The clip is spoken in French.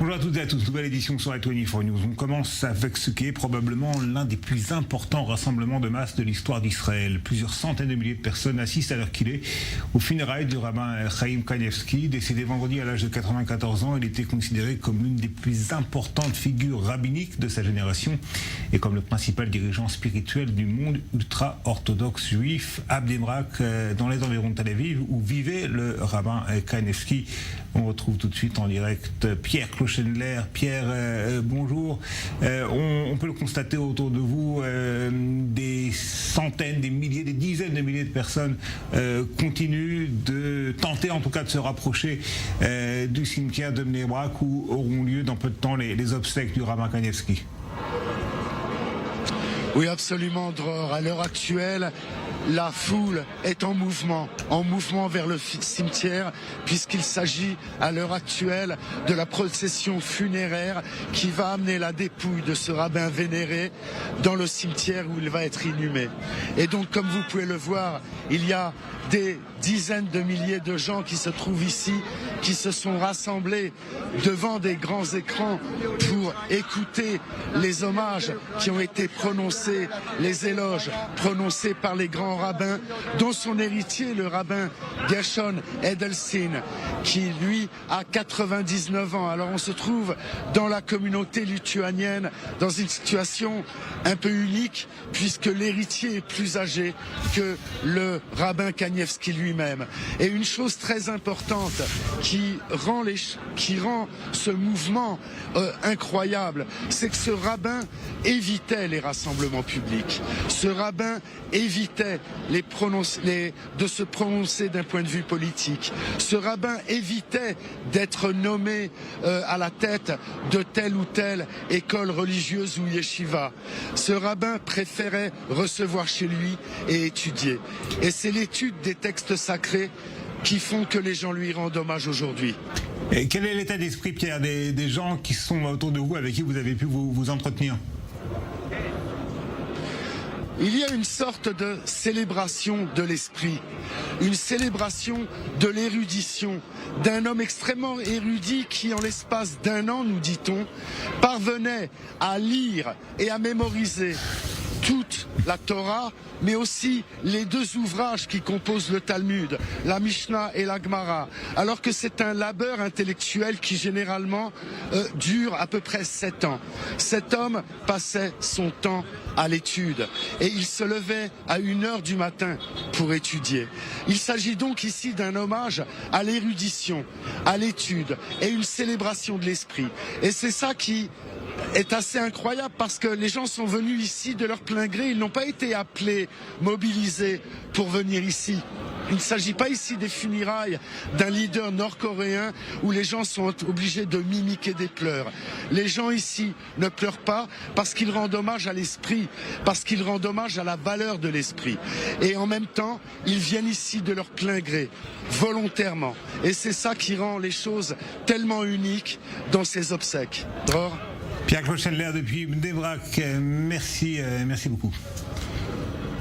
Bonjour à toutes et à tous, nouvelle édition sur i24 News. On commence avec ce qui est probablement l'un des plus importants rassemblements de masse de l'histoire d'Israël. Plusieurs centaines de milliers de personnes assistent à l'heure qu'il est aux funérailles du rabbin Chaim Kanievski. Décédé vendredi à l'âge de 94 ans, il était considéré comme l'une des plus importantes figures rabbiniques de sa génération et comme le principal dirigeant spirituel du monde ultra-orthodoxe juif à Bnei Brak, dans les environs de Tel Aviv, où vivait le rabbin Kanievski. On retrouve tout de suite en direct Pierre Clochenler. Pierre, bonjour. On peut le constater autour de vous, des centaines, des milliers, des dizaines de milliers de personnes continuent de tenter en tout cas de se rapprocher du cimetière de Bnei Brak où auront lieu dans peu de temps les obsèques du rabbin Kanievski. Oui, absolument, Dror. À l'heure actuelle, la foule est en mouvement vers le cimetière, puisqu'il s'agit à l'heure actuelle de la procession funéraire qui va amener la dépouille de ce rabbin vénéré dans le cimetière où il va être inhumé. Et donc, comme vous pouvez le voir, il y a des dizaines de milliers de gens qui se trouvent ici, qui se sont rassemblés devant des grands écrans pour écouter les hommages qui ont été prononcés, les éloges prononcés par les grands rabbins, dont son héritier, le rabbin Gershon Edelstein, qui lui a 99 ans. Alors on se trouve dans la communauté lituanienne dans une situation un peu unique, puisque l'héritier est plus âgé que le rabbin Kanievski lui-même. Et une chose très importante qui rend ce mouvement incroyable, c'est que ce rabbin évitait les rassemblements publics. Ce rabbin évitait de se prononcer d'un point de vue politique. Ce rabbin évitait d'être nommé à la tête de telle ou telle école religieuse ou yeshiva. Ce rabbin préférait recevoir chez lui et étudier. Et c'est l'étude des textes sacrés qui font que les gens lui rendent hommage aujourd'hui. Et quel est l'état d'esprit, Pierre, des gens qui sont autour de vous, avec qui vous avez pu vous entretenir ? Il y a une sorte de célébration de l'esprit, une célébration de l'érudition d'un homme extrêmement érudit qui, en l'espace d'un an, nous dit-on, parvenait à lire et à mémoriser toute la Torah, mais aussi les deux ouvrages qui composent le Talmud, la Mishnah et la Gemara, alors que c'est un labeur intellectuel qui généralement dure à peu près 7 ans. Cet homme passait son temps à l'étude et il se levait à 1h du matin pour étudier. Il s'agit donc ici d'un hommage à l'érudition, à l'étude et une célébration de l'esprit. Et c'est ça qui est assez incroyable, parce que les gens sont venus ici de leur plein gré, ils n'ont pas été appelés, mobilisés pour venir ici. Il ne s'agit pas ici des funérailles d'un leader nord-coréen où les gens sont obligés de mimiquer des pleurs. Les gens ici ne pleurent pas parce qu'ils rendent hommage à l'esprit, parce qu'ils rendent hommage à la valeur de l'esprit. Et en même temps, ils viennent ici de leur plein gré, volontairement. Et c'est ça qui rend les choses tellement uniques dans ces obsèques. Dror. Pierre Clochenler depuis Bnei Brak, merci beaucoup.